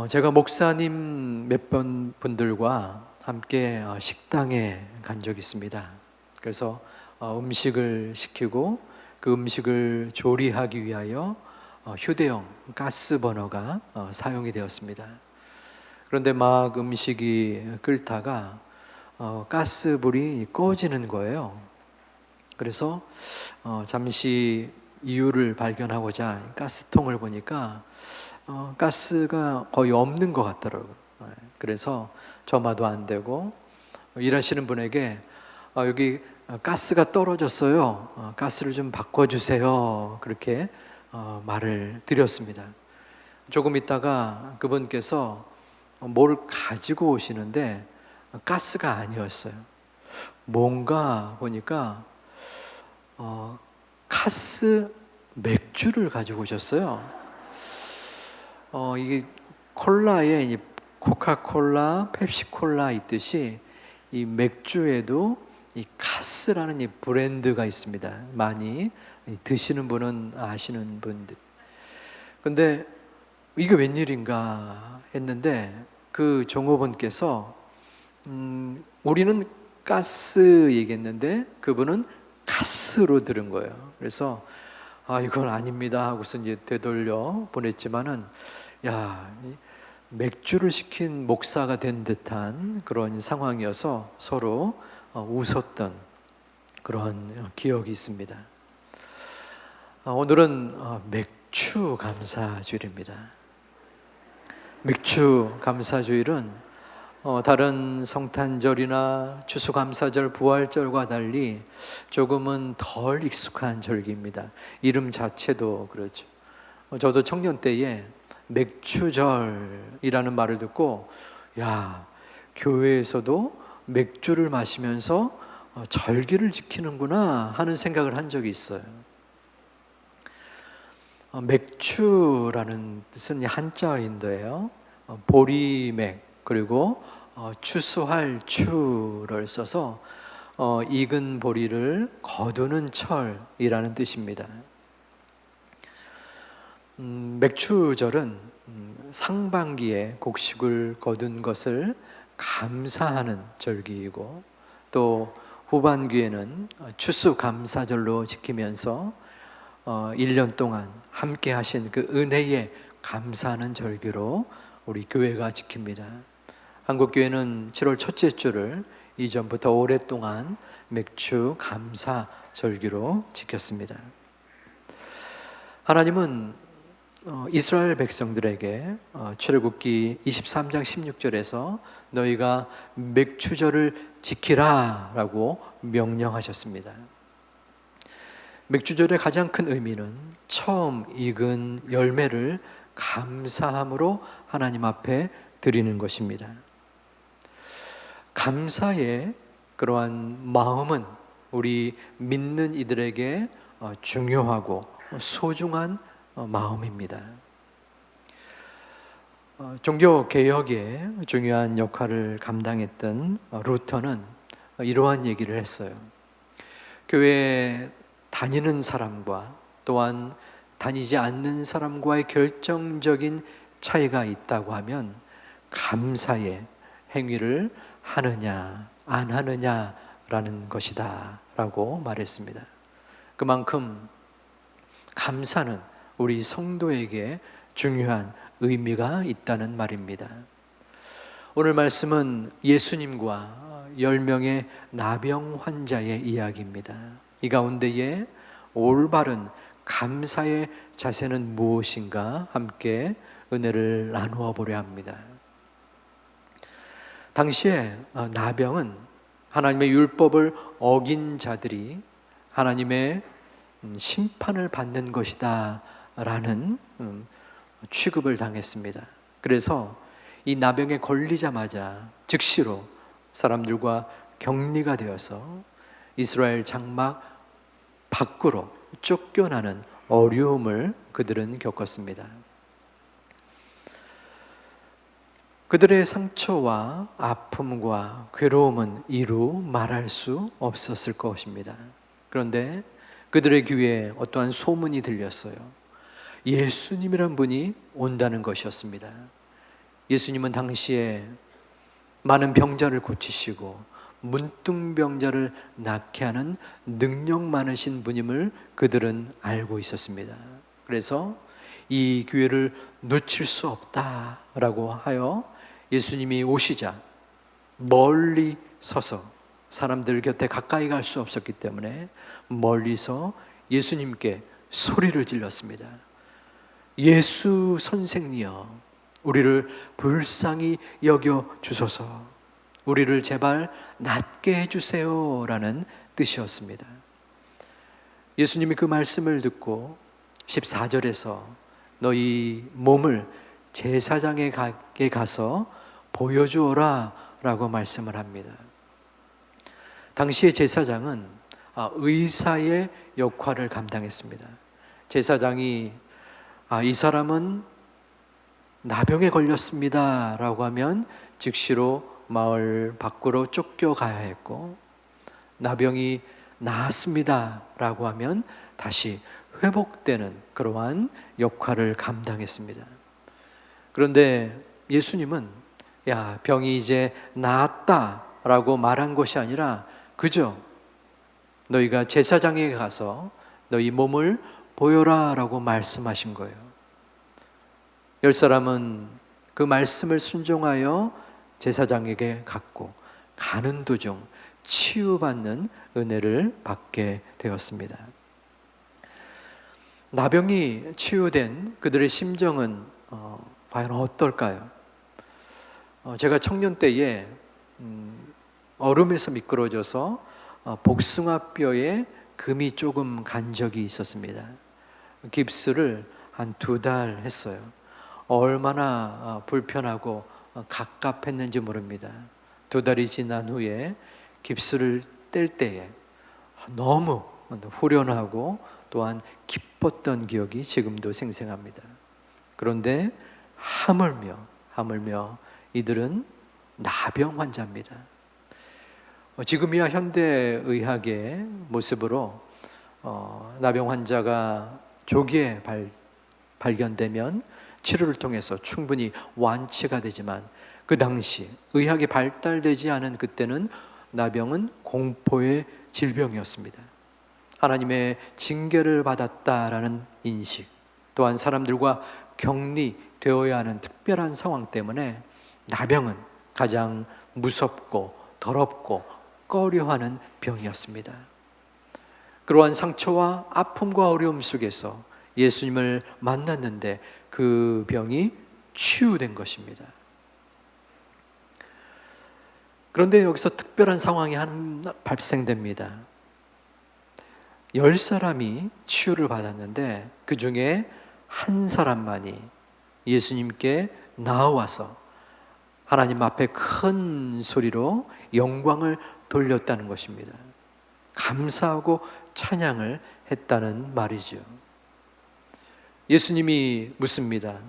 제가 목사님 몇 분들과 함께 식당에 간 적이 있습니다. 그래서 음식을 시키고 그 음식을 조리하기 위하여 휴대용 가스 버너가 사용이 되었습니다. 그런데 막 음식이 끓다가 가스불이 꺼지는 거예요. 그래서 잠시 이유를 발견하고자 가스통을 보니까 가스가 거의 없는 것 같더라고요. 그래서 점화도 안 되고 일하시는 분에게 여기 가스가 떨어졌어요. 가스를 좀 바꿔주세요. 그렇게 말을 드렸습니다. 조금 있다가 그분께서 뭘 가지고 오시는데 가스가 아니었어요. 뭔가 보니까 카스 맥주를 가지고 오셨어요. 이게 콜라에 이 코카콜라, 펩시콜라 있듯이 이 맥주에도 이 카스라는 이 브랜드가 있습니다. 많이 드시는 분은 아시는 분들. 근데 이게 웬일인가 했는데 그 종업원께서 우리는 가스 얘기했는데 그분은 카스로 들은 거예요. 그래서 이건 아닙니다 하고서 이제 되돌려 보냈지만은 맥주를 시킨 목사가 된 듯한 그런 상황이어서 서로 웃었던 그런 기억이 있습니다. 오늘은 맥주 감사주일입니다. 맥주 감사주일은 다른 성탄절이나 추수감사절, 부활절과 달리 조금은 덜 익숙한 절기입니다. 이름 자체도 그렇죠. 저도 청년 때에 맥주절이라는 말을 듣고 교회에서도 맥주를 마시면서 절기를 지키는구나 하는 생각을 한 적이 있어요. 맥주라는 뜻은 한자어인데요. 보리맥 그리고 추수할 추를 써서 익은 보리를 거두는 철이라는 뜻입니다. 맥추절은 상반기에 곡식을 거둔 것을 감사하는 절기이고 또 후반기에는 추수감사절로 지키면서 1년 동안 함께 하신 그 은혜에 감사하는 절기로 우리 교회가 지킵니다. 한국교회는 7월 첫째 주를 이전부터 오랫동안 맥주 감사 절기로 지켰습니다. 하나님은 이스라엘 백성들에게 출애굽기 23장 16절에서 너희가 맥주절을 지키라 라고 명령하셨습니다. 맥주절의 가장 큰 의미는 처음 익은 열매를 감사함으로 하나님 앞에 드리는 것입니다. 감사의 그러한 마음은 우리 믿는 이들에게 중요하고 소중한 마음입니다. 종교개혁에 중요한 역할을 감당했던 루터는 이러한 얘기를 했어요. 교회에 다니는 사람과 또한 다니지 않는 사람과의 결정적인 차이가 있다고 하면 감사의 행위를 하느냐 안 하느냐라는 것이다 라고 말했습니다. 그만큼 감사는 우리 성도에게 중요한 의미가 있다는 말입니다. 오늘 말씀은 예수님과 10명의 나병 환자의 이야기입니다. 이 가운데에 올바른 감사의 자세는 무엇인가 함께 은혜를 나누어 보려 합니다. 당시에 나병은 하나님의 율법을 어긴 자들이 하나님의 심판을 받는 것이다 라는 취급을 당했습니다. 그래서 이 나병에 걸리자마자 즉시로 사람들과 격리가 되어서 이스라엘 장막 밖으로 쫓겨나는 어려움을 그들은 겪었습니다. 그들의 상처와 아픔과 괴로움은 이루 말할 수 없었을 것입니다. 그런데 그들의 귀에 어떠한 소문이 들렸어요. 예수님이란 분이 온다는 것이었습니다. 예수님은 당시에 많은 병자를 고치시고 문둥병자를 낫게 하는 능력 많으신 분임을 그들은 알고 있었습니다. 그래서 이 기회를 놓칠 수 없다라고 하여 예수님이 오시자 멀리 서서, 사람들 곁에 가까이 갈 수 없었기 때문에 멀리서 예수님께 소리를 질렀습니다. 예수 선생님이여, 우리를 불쌍히 여겨 주소서. 우리를 제발 낫게 해주세요 라는 뜻이었습니다. 예수님이 그 말씀을 듣고 14절에서 너희 몸을 제사장에게 가서 보여주어라 라고 말씀을 합니다. 당시의 제사장은 의사의 역할을 감당했습니다. 제사장이 이 사람은 나병에 걸렸습니다 라고 하면 즉시로 마을 밖으로 쫓겨가야 했고, 나병이 나았습니다 라고 하면 다시 회복되는 그러한 역할을 감당했습니다. 그런데 예수님은 병이 이제 나았다 라고 말한 것이 아니라 그저 너희가 제사장에게 가서 너희 몸을 보여라 라고 말씀하신 거예요. 10사람은 그 말씀을 순종하여 제사장에게 갔고, 가는 도중 치유받는 은혜를 받게 되었습니다. 나병이 치유된 그들의 심정은 과연 어떨까요? 제가 청년 때에 얼음에서 미끄러져서 복숭아뼈에 금이 조금 간 적이 있었습니다. 깁스를 한 2달 했어요. 얼마나 불편하고 갑갑했는지 모릅니다. 2달이 지난 후에 깁스를 뗄 때에 너무 후련하고 또한 기뻤던 기억이 지금도 생생합니다. 그런데 하물며 이들은 나병 환자입니다. 지금이야 현대의학의 모습으로 나병 환자가 조기에 발견되면 치료를 통해서 충분히 완치가 되지만, 그 당시 의학이 발달되지 않은 그때는 나병은 공포의 질병이었습니다. 하나님의 징계를 받았다라는 인식, 또한 사람들과 격리되어야 하는 특별한 상황 때문에 나병은 가장 무섭고 더럽고 꺼려하는 병이었습니다. 그러한 상처와 아픔과 어려움 속에서 예수님을 만났는데 그 병이 치유된 것입니다. 그런데 여기서 특별한 상황이 하나 발생됩니다. 10사람이 치유를 받았는데 그 중에 한 사람만이 예수님께 나와서 하나님 앞에 큰 소리로 영광을 돌렸다는 것입니다. 감사하고 찬양을 했다는 말이죠. 예수님이 묻습니다.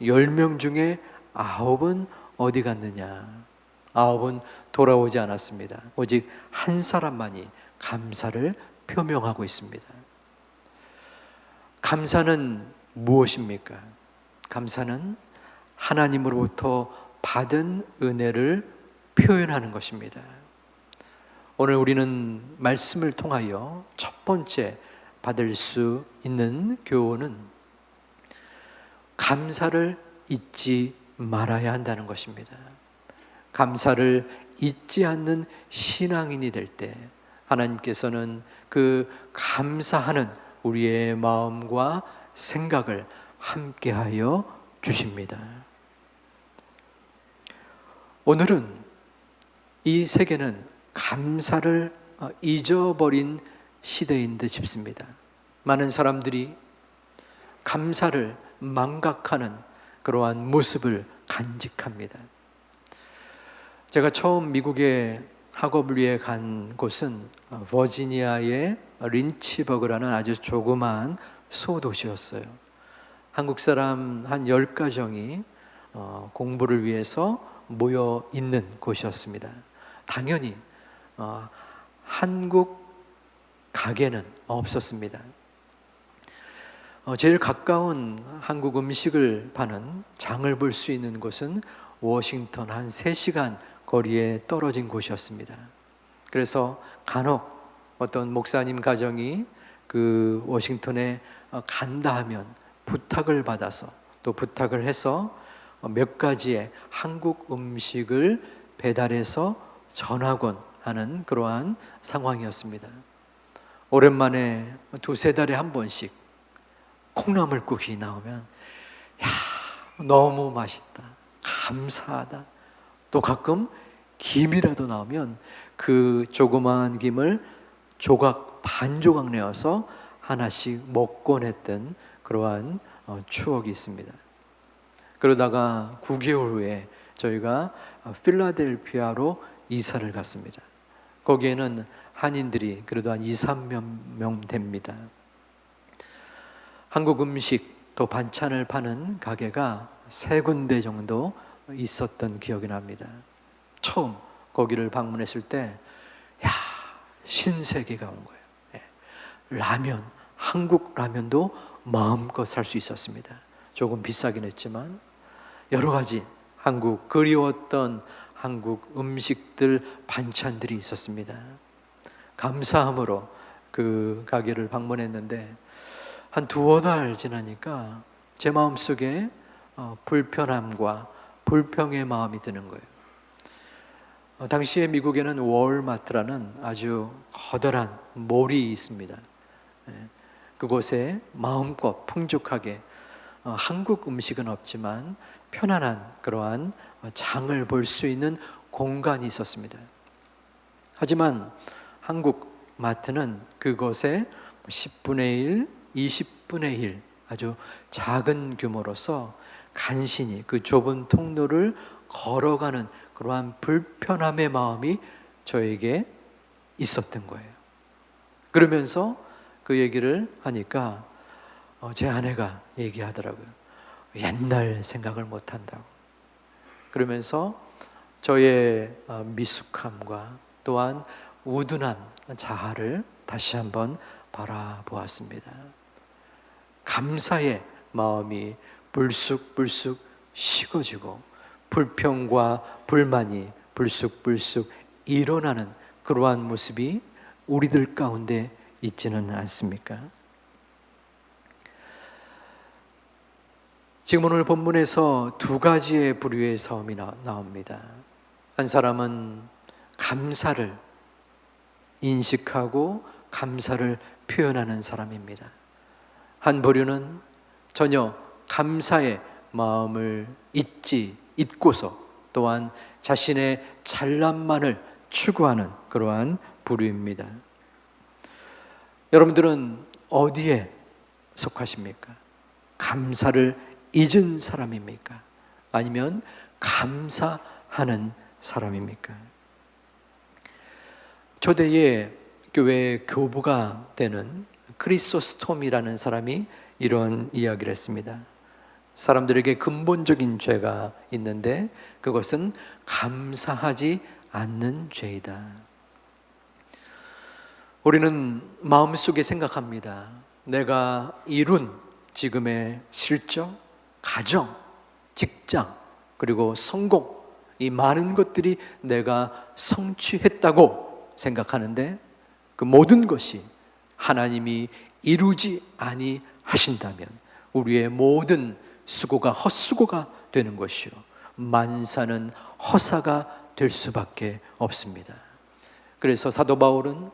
10명 중에 9은 어디 갔느냐? 9은 돌아오지 않았습니다. 오직 한 사람만이 감사를 표명하고 있습니다. 감사는 무엇입니까? 감사는 하나님으로부터 받은 은혜를 표현하는 것입니다. 오늘 우리는 말씀을 통하여 첫 번째 받을 수 있는 교훈은 감사를 잊지 말아야 한다는 것입니다. 감사를 잊지 않는 신앙인이 될 때 하나님께서는 그 감사하는 우리의 마음과 생각을 함께하여 주십니다. 오늘은 이 세계는 감사를 잊어버린 시대인 듯 싶습니다. 많은 사람들이 감사를 망각하는 그러한 모습을 간직합니다. 제가 처음 미국에 학업을 위해 간 곳은 버지니아의 린치버그라는 아주 조그마한 소도시였어요. 한국 사람 한 10가정이 공부를 위해서 모여 있는 곳이었습니다. 당연히 한국 가게는 없었습니다. 제일 가까운 한국 음식을 파는 장을 볼 수 있는 곳은 워싱턴 한 3시간 거리에 떨어진 곳이었습니다. 그래서 간혹 어떤 목사님 가정이 그 워싱턴에 간다 하면 부탁을 받아서 또 부탁을 해서 몇 가지의 한국 음식을 배달해서 전하곤 하는 그러한 상황이었습니다. 오랜만에 2-3달에 한 번씩 콩나물국이 나오면 야, 너무 맛있다, 감사하다. 또 가끔 김이라도 나오면 그 조그마한 김을 반 조각 내어서 하나씩 먹곤 했던 그러한 추억이 있습니다. 그러다가 9개월 후에 저희가 필라델피아로 이사를 갔습니다. 거기에는 한인들이 그래도 한 2-3명 됩니다. 한국 음식 또 반찬을 파는 가게가 3군데 정도 있었던 기억이 납니다. 처음 거기를 방문했을 때 신세계가 온 거예요. 라면, 한국 라면도 마음껏 살 수 있었습니다. 조금 비싸긴 했지만 여러 가지 그리웠던 한국 음식들, 반찬들이 있었습니다. 감사함으로 그 가게를 방문했는데 한 2-3달 지나니까 제 마음속에 불편함과 불평의 마음이 드는 거예요. 당시에 미국에는 월마트라는 아주 커다란 몰이 있습니다. 그곳에 마음껏 풍족하게 한국 음식은 없지만 편안한 그러한 장을 볼 수 있는 공간이 있었습니다. 하지만 한국 마트는 그곳에 10분의 1, 20분의 1 아주 작은 규모로서 간신히 그 좁은 통로를 걸어가는 그러한 불편함의 마음이 저에게 있었던 거예요. 그러면서 그 얘기를 하니까 제 아내가 얘기하더라고요. 옛날 생각을 못 한다고. 그러면서 저의 미숙함과 또한 우둔한 자아를 다시 한번 바라보았습니다. 감사의 마음이 불쑥불쑥 식어지고 불평과 불만이 불쑥불쑥 일어나는 그러한 모습이 우리들 가운데 있지는 않습니까? 지금 오늘 본문에서 2가지의 부류의 사람이 나옵니다. 한 사람은 감사를 인식하고 감사를 표현하는 사람입니다. 한 부류는 전혀 감사의 마음을 잊고서 또한 자신의 잘남만을 추구하는 그러한 부류입니다. 여러분들은 어디에 속하십니까? 감사를 잊은 사람입니까? 아니면 감사하는 사람입니까? 초대의 교회 교부가 되는 크리소스톰이라는 사람이 이런 이야기를 했습니다. 사람들에게 근본적인 죄가 있는데 그것은 감사하지 않는 죄이다. 우리는 마음속에 생각합니다. 내가 이룬 지금의 실적, 가정, 직장, 그리고 성공, 이 많은 것들이 내가 성취했다고 생각하는데 그 모든 것이 하나님이 이루지 아니하신다면 우리의 모든 수고가 헛수고가 되는 것이요 만사는 허사가 될 수밖에 없습니다. 그래서 사도 바울은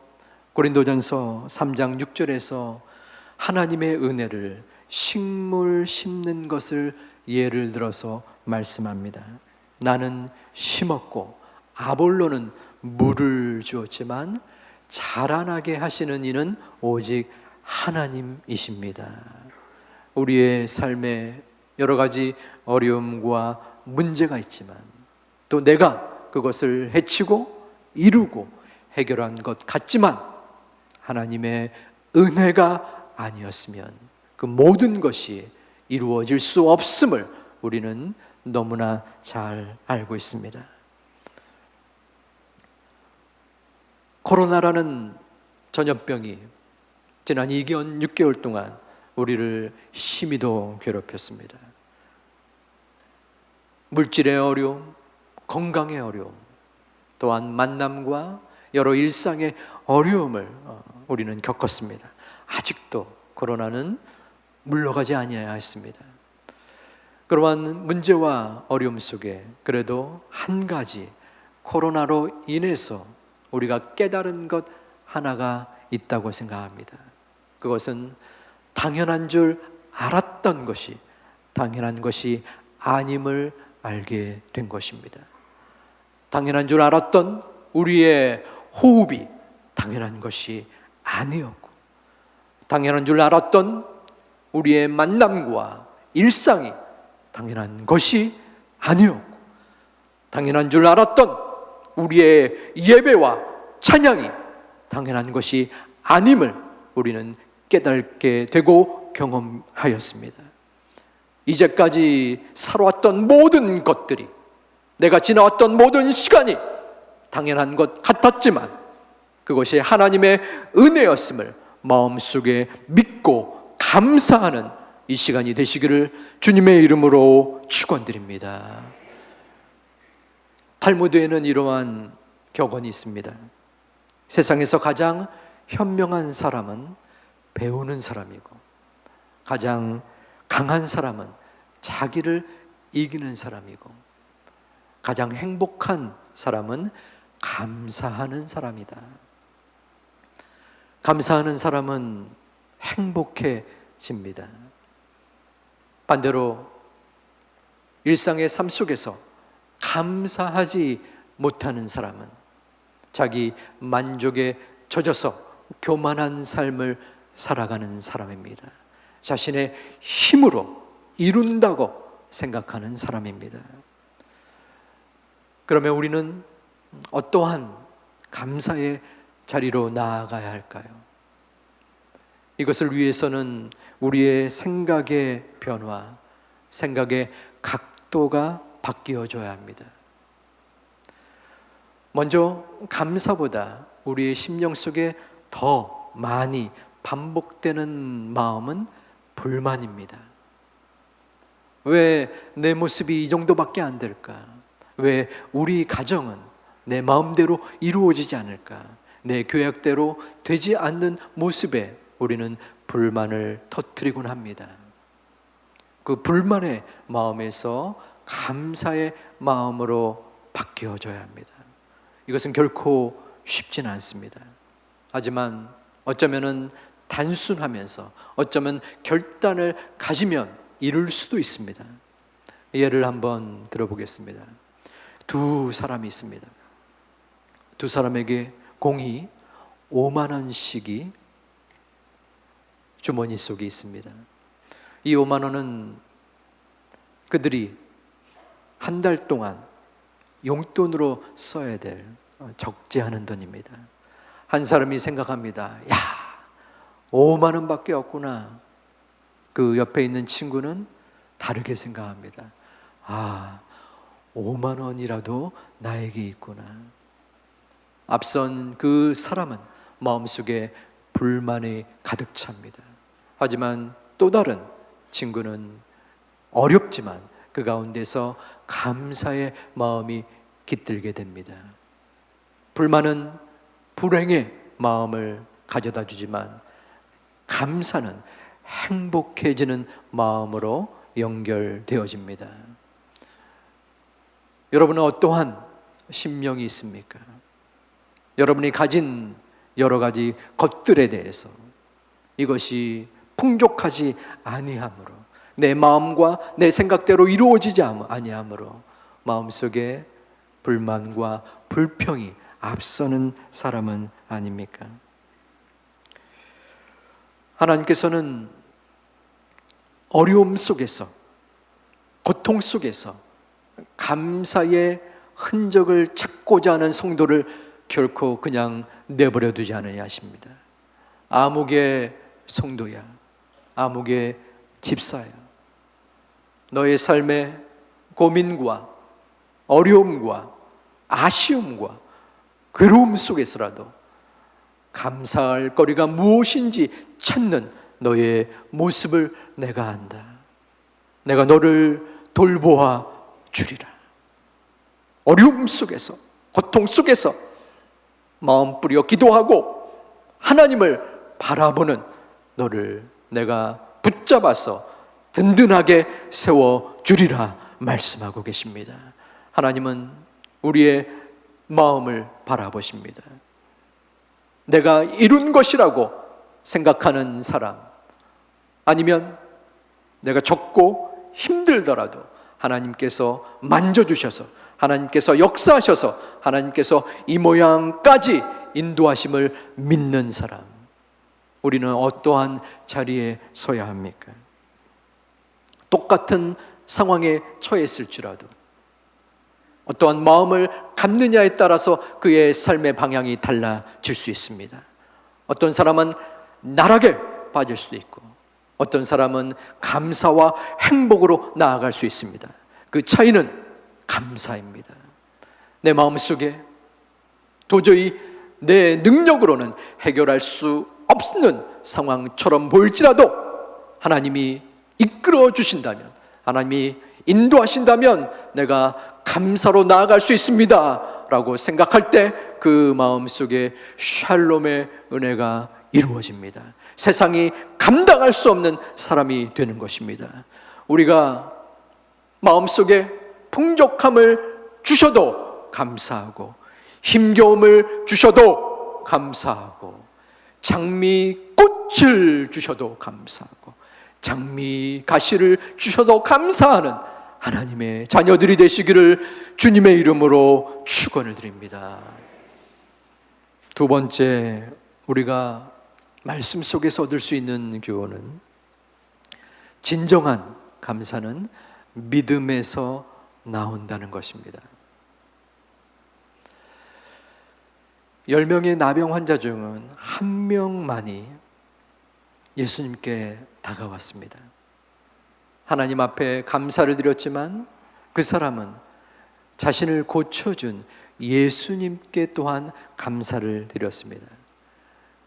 고린도전서 3장 6절에서 하나님의 은혜를 식물 심는 것을 예를 들어서 말씀합니다. 나는 심었고 아볼로는 물을 주었지만 자라나게 하시는 이는 오직 하나님이십니다. 우리의 삶에 여러 가지 어려움과 문제가 있지만 또 내가 그것을 해치고 이루고 해결한 것 같지만 하나님의 은혜가 아니었으면 그 모든 것이 이루어질 수 없음을 우리는 너무나 잘 알고 있습니다. 코로나라는 전염병이 지난 2년 6개월 동안 우리를 심히도 괴롭혔습니다. 물질의 어려움, 건강의 어려움, 또한 만남과 여러 일상의 어려움을 우리는 겪었습니다. 아직도 코로나는 물러가지 아니하였습니다. 그러한 문제와 어려움 속에 그래도 한 가지 코로나로 인해서 우리가 깨달은 것 하나가 있다고 생각합니다. 그것은 당연한 줄 알았던 것이 당연한 것이 아님을 알게 된 것입니다. 당연한 줄 알았던 우리의 호흡이 당연한 것이 아니었고, 당연한 줄 알았던 우리의 만남과 일상이 당연한 것이 아니었고, 당연한 줄 알았던 우리의 예배와 찬양이 당연한 것이 아님을 우리는 깨닫게 되고 경험하였습니다. 이제까지 살아왔던 모든 것들이, 내가 지나왔던 모든 시간이 당연한 것 같았지만 그것이 하나님의 은혜였음을 마음속에 믿고 감사하는 이 시간이 되시기를 주님의 이름으로 축원드립니다. 탈무드에는 이러한 격언이 있습니다. 세상에서 가장 현명한 사람은 배우는 사람이고, 가장 강한 사람은 자기를 이기는 사람이고, 가장 행복한 사람은 감사하는 사람이다. 감사하는 사람은 행복해집니다. 반대로 일상의 삶 속에서 감사하지 못하는 사람은 자기 만족에 젖어서 교만한 삶을 살아가는 사람입니다. 자신의 힘으로 이룬다고 생각하는 사람입니다. 그러면 우리는 어떠한 감사의 자리로 나아가야 할까요? 이것을 위해서는 우리의 생각의 변화, 생각의 각도가 바뀌어져야 합니다. 먼저 감사보다 우리의 심령 속에 더 많이 반복되는 마음은 불만입니다. 왜 내 모습이 이 정도밖에 안 될까? 왜 우리 가정은 내 마음대로 이루어지지 않을까? 내 계획대로 되지 않는 모습에 우리는 불만을 터뜨리곤 합니다. 그 불만의 마음에서 감사의 마음으로 바뀌어져야 합니다. 이것은 결코 쉽지는 않습니다. 하지만 어쩌면은 단순하면서 어쩌면 결단을 가지면 이룰 수도 있습니다. 예를 한번 들어보겠습니다. 두 사람이 있습니다. 두 사람에게 공이 5만 원씩이 주머니 속에 있습니다. 이 5만 원은 그들이 한 달 동안 용돈으로 써야 될 적지 않은 돈입니다. 한 사람이 생각합니다. 야, 5만 원밖에 없구나. 그 옆에 있는 친구는 다르게 생각합니다. 아, 5만 원이라도 나에게 있구나. 앞선 그 사람은 마음속에 불만이 가득 찹니다. 하지만 또 다른 친구는 어렵지만 그 가운데서 감사의 마음이 깃들게 됩니다. 불만은 불행의 마음을 가져다 주지만 감사는 행복해지는 마음으로 연결되어집니다. 여러분은 어떠한 심령이 있습니까? 여러분이 가진 여러 가지 것들에 대해서 이것이 풍족하지 아니하므로, 내 마음과 내 생각대로 이루어지지 아니하므로 마음속에 불만과 불평이 앞서는 사람은 아닙니까? 하나님께서는 어려움 속에서, 고통 속에서 감사의 흔적을 찾고자 하는 성도를 결코 그냥 내버려 두지 않으려 하십니다. 아무개 성도야, 아무개 집사야, 너의 삶의 고민과 어려움과 아쉬움과 괴로움 속에서라도 감사할 거리가 무엇인지 찾는 너의 모습을 내가 안다. 내가 너를 돌보아 주리라. 어려움 속에서, 고통 속에서 마음 뿌려 기도하고 하나님을 바라보는 너를 내가 붙잡아서 든든하게 세워주리라 말씀하고 계십니다. 하나님은 우리의 마음을 바라보십니다. 내가 이룬 것이라고 생각하는 사람, 아니면 내가 적고 힘들더라도 하나님께서 만져주셔서, 하나님께서 역사하셔서, 하나님께서 이 모양까지 인도하심을 믿는 사람, 우리는 어떠한 자리에 서야 합니까? 똑같은 상황에 처했을지라도 어떠한 마음을 갖느냐에 따라서 그의 삶의 방향이 달라질 수 있습니다. 어떤 사람은 나락에 빠질 수도 있고, 어떤 사람은 감사와 행복으로 나아갈 수 있습니다. 그 차이는 감사입니다. 내 마음속에 도저히 내 능력으로는 해결할 수 없는 상황처럼 보일지라도 하나님이 이끌어 주신다면, 하나님이 인도하신다면 내가 감사로 나아갈 수 있습니다 라고 생각할 때 그 마음속에 샬롬의 은혜가 이루어집니다. 세상이 감당할 수 없는 사람이 되는 것입니다. 우리가 마음속에 풍족함을 주셔도 감사하고, 힘겨움을 주셔도 감사하고, 장미꽃을 주셔도 감사하고, 장미 가시를 주셔도 감사하는 하나님의 자녀들이 되시기를 주님의 이름으로 축원을 드립니다. 두 번째, 우리가 말씀 속에서 얻을 수 있는 교훈은, 진정한 감사는 믿음에서 나온다는 것입니다. 10명의 나병 환자 중 한 명만이 예수님께 다가왔습니다. 하나님 앞에 감사를 드렸지만 그 사람은 자신을 고쳐준 예수님께 또한 감사를 드렸습니다.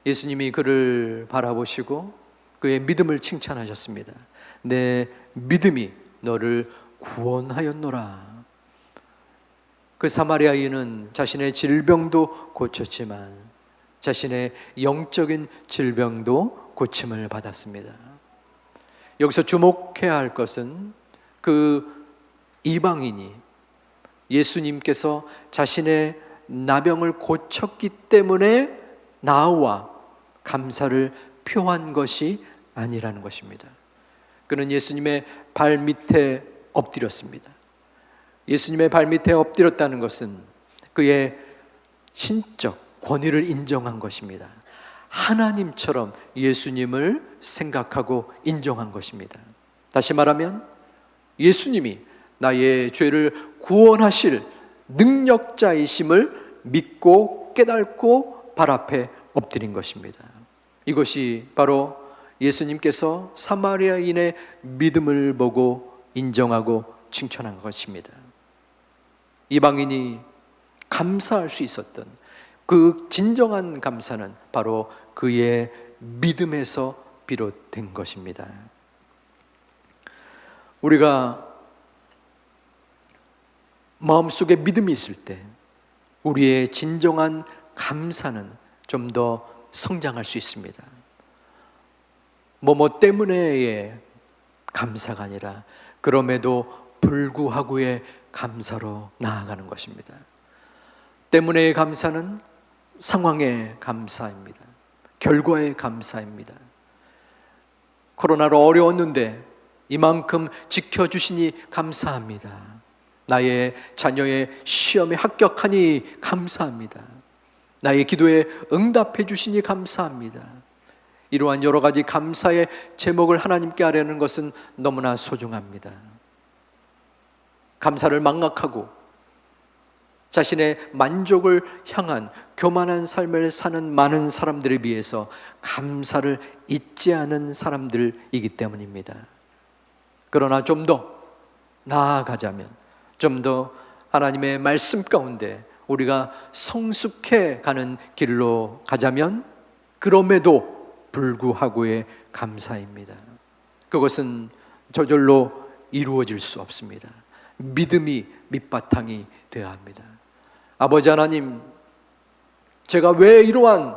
예수님이 그를 바라보시고 그의 믿음을 칭찬하셨습니다. 내 믿음이 너를 구원하였노라. 그 사마리아인은 자신의 질병도 고쳤지만 자신의 영적인 질병도 고침을 받았습니다. 여기서 주목해야 할 것은 그 이방인이 예수님께서 자신의 나병을 고쳤기 때문에 나와 감사를 표한 것이 아니라는 것입니다. 그는 예수님의 발 밑에 엎드렸습니다. 예수님의 발 밑에 엎드렸다는 것은 그의 신적 권위를 인정한 것입니다. 하나님처럼 예수님을 생각하고 인정한 것입니다. 다시 말하면 예수님이 나의 죄를 구원하실 능력자이심을 믿고 깨닫고 발 앞에 엎드린 것입니다. 이것이 바로 예수님께서 사마리아인의 믿음을 보고 인정하고 칭찬한 것입니다. 이방인이 감사할 수 있었던 그 진정한 감사는 바로 그의 믿음에서 비롯된 것입니다. 우리가 마음속에 믿음이 있을 때 우리의 진정한 감사는 좀 더 성장할 수 있습니다. 뭐뭐 때문에의 감사가 아니라 그럼에도 불구하고의 감사로 나아가는 것입니다. 때문에의 감사는 상황의 감사입니다. 결과의 감사입니다. 코로나로 어려웠는데 이만큼 지켜주시니 감사합니다. 나의 자녀의 시험에 합격하니 감사합니다. 나의 기도에 응답해 주시니 감사합니다. 이러한 여러 가지 감사의 제목을 하나님께 하려는 것은 너무나 소중합니다. 감사를 망각하고 자신의 만족을 향한 교만한 삶을 사는 많은 사람들에 비해서 감사를 잊지 않은 사람들이기 때문입니다. 그러나 좀 더 나아가자면, 좀 더 하나님의 말씀 가운데 우리가 성숙해 가는 길로 가자면, 그럼에도 불구하고의 감사입니다. 그것은 저절로 이루어질 수 없습니다. 믿음이 밑바탕이 되어야 합니다. 아버지 하나님, 제가 왜 이러한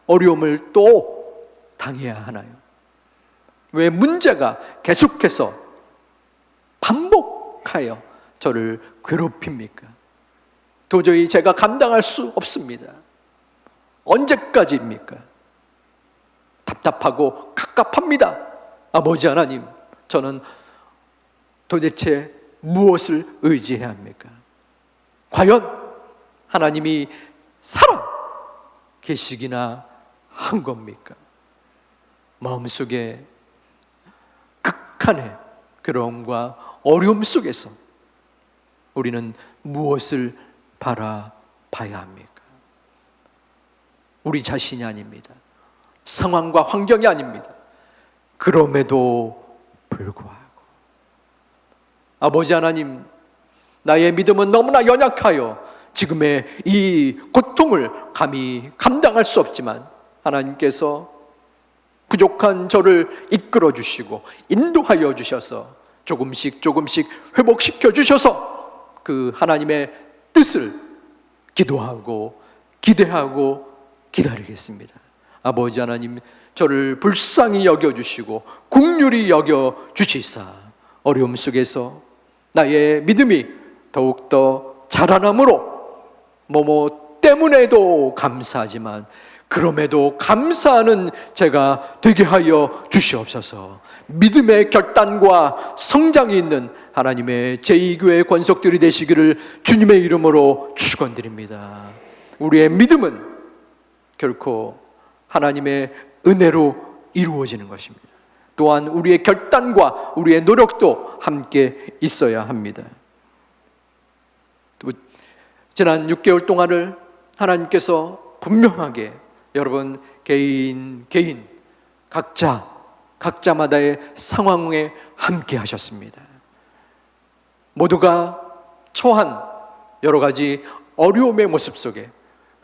어려움을 또 당해야 하나요? 왜 문제가 계속해서 반복하여 저를 괴롭힙니까? 도저히 제가 감당할 수 없습니다. 언제까지입니까? 답답하고 갑갑합니다. 아버지 하나님, 저는 도대체 무엇을 의지해야 합니까? 과연 하나님이 살아 계시기나 한 겁니까? 마음속에 극한의 괴로움과 어려움 속에서 우리는 무엇을 바라봐야 합니까? 우리 자신이 아닙니다. 상황과 환경이 아닙니다. 그럼에도 불구하고 아버지 하나님, 나의 믿음은 너무나 연약하여 지금의 이 고통을 감히 감당할 수 없지만 하나님께서 부족한 저를 이끌어 주시고 인도하여 주셔서 조금씩 회복시켜 주셔서 그 하나님의 뜻을 기도하고 기대하고 기다리겠습니다. 아버지 하나님, 저를 불쌍히 여겨주시고 긍휼히 여겨주시사 어려움 속에서 나의 믿음이 더욱더 자라남으로 뭐뭐 때문에도 감사하지만 그럼에도 감사하는 제가 되게 하여 주시옵소서. 믿음의 결단과 성장이 있는 하나님의 제2교회 권속들이 되시기를 주님의 이름으로 축원드립니다. 우리의 믿음은 결코 하나님의 은혜로 이루어지는 것입니다. 또한 우리의 결단과 우리의 노력도 함께 있어야 합니다. 또 지난 6개월 동안을 하나님께서 분명하게 여러분 개인 각자마다의 상황에 함께 하셨습니다. 모두가 처한 여러 가지 어려움의 모습 속에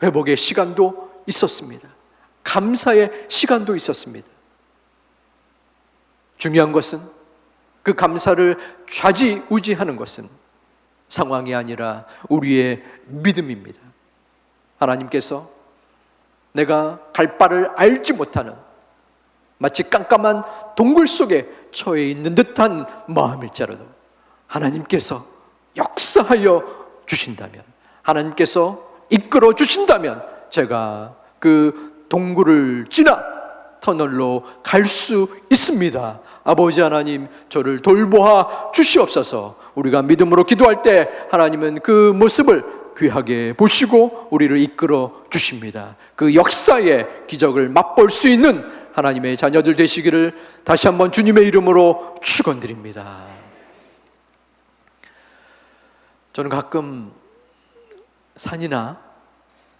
회복의 시간도 있었습니다. 감사의 시간도 있었습니다. 중요한 것은 그 감사를 좌지우지하는 것은 상황이 아니라 우리의 믿음입니다. 하나님께서 내가 갈 바를 알지 못하는 마치 깜깜한 동굴 속에 처해 있는 듯한 마음일지라도 하나님께서 역사하여 주신다면, 하나님께서 이끌어 주신다면 제가 그 동굴을 지나 터널로 갈 수 있습니다. 아버지 하나님, 저를 돌보아 주시옵소서. 우리가 믿음으로 기도할 때 하나님은 그 모습을 귀하게 보시고 우리를 이끌어 주십니다. 그 역사의 기적을 맛볼 수 있는 하나님의 자녀들 되시기를 다시 한번 주님의 이름으로 축원드립니다. 저는 가끔 산이나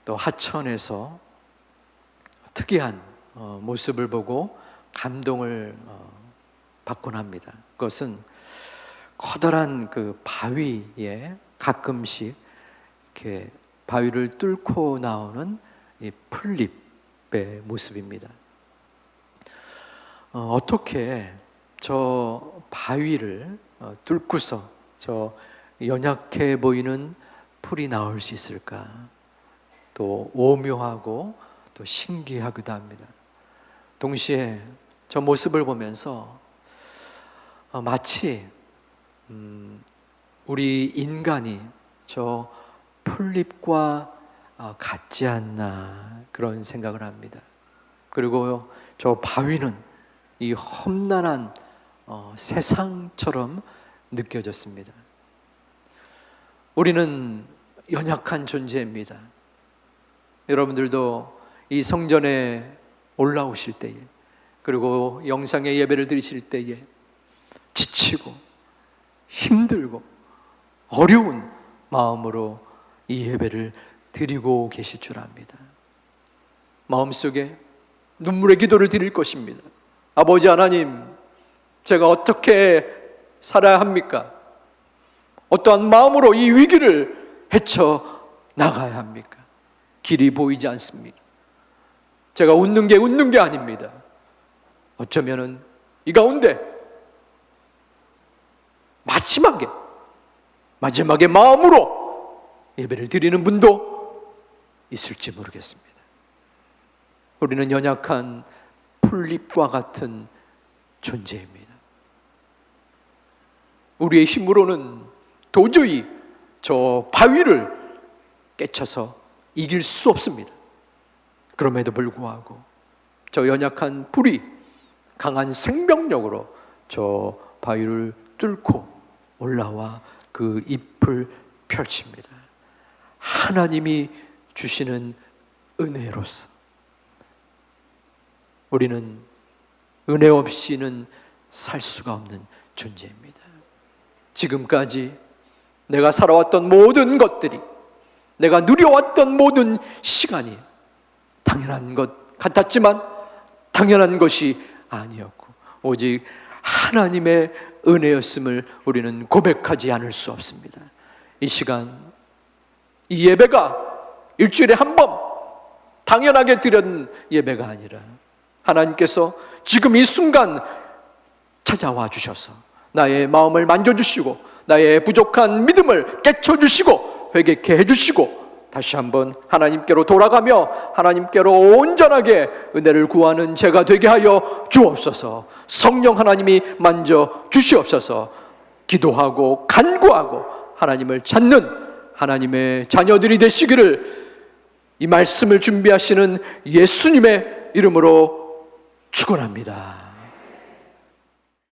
또 하천에서 특이한 모습을 보고 감동을 받곤 합니다. 그것은 커다란 그 바위에 가끔씩 이렇게 바위를 뚫고 나오는 이 풀잎의 모습입니다. 어떻게 저 바위를 뚫고서 저 연약해 보이는 풀이 나올 수 있을까? 또 오묘하고 또 신기하기도 합니다. 동시에 저 모습을 보면서 마치 우리 인간이 저 풀잎과 같지 않나 그런 생각을 합니다. 그리고 저 바위는 이 험난한 세상처럼 느껴졌습니다. 우리는 연약한 존재입니다. 여러분들도 이 성전에 올라오실 때에, 그리고 영상의 예배를 드리실 때에 지치고 힘들고 어려운 마음으로 이 예배를 드리고 계실 줄 압니다. 마음속에 눈물의 기도를 드릴 것입니다. 아버지 하나님, 제가 어떻게 살아야 합니까? 어떠한 마음으로 이 위기를 헤쳐 나가야 합니까? 길이 보이지 않습니다. 제가 웃는 게 아닙니다. 어쩌면은 이 가운데 마지막에 마음으로 예배를 드리는 분도 있을지 모르겠습니다. 우리는 연약한 풀잎과 같은 존재입니다. 우리의 힘으로는 도저히 저 바위를 깨쳐서 이길 수 없습니다. 그럼에도 불구하고 저 연약한 불이 강한 생명력으로 저 바위를 뚫고 올라와 그 잎을 펼칩니다. 하나님이 주시는 은혜로서 우리는 은혜 없이는 살 수가 없는 존재입니다. 지금까지 내가 살아왔던 모든 것들이, 내가 누려왔던 모든 시간이 당연한 것 같았지만 당연한 것이 아니었고 오직 하나님의 은혜였음을 우리는 고백하지 않을 수 없습니다. 이 시간, 이 예배가 일주일에 한 번 당연하게 드린 예배가 아니라 하나님께서 지금 이 순간 찾아와 주셔서 나의 마음을 만져주시고 나의 부족한 믿음을 깨쳐주시고 회개케 해주시고 다시 한번 하나님께로 돌아가며 하나님께로 온전하게 은혜를 구하는 제가 되게 하여 주옵소서. 성령 하나님이 만져 주시옵소서. 기도하고 간구하고 하나님을 찾는 하나님의 자녀들이 되시기를 이 말씀을 준비하시는 예수님의 이름으로 축원합니다.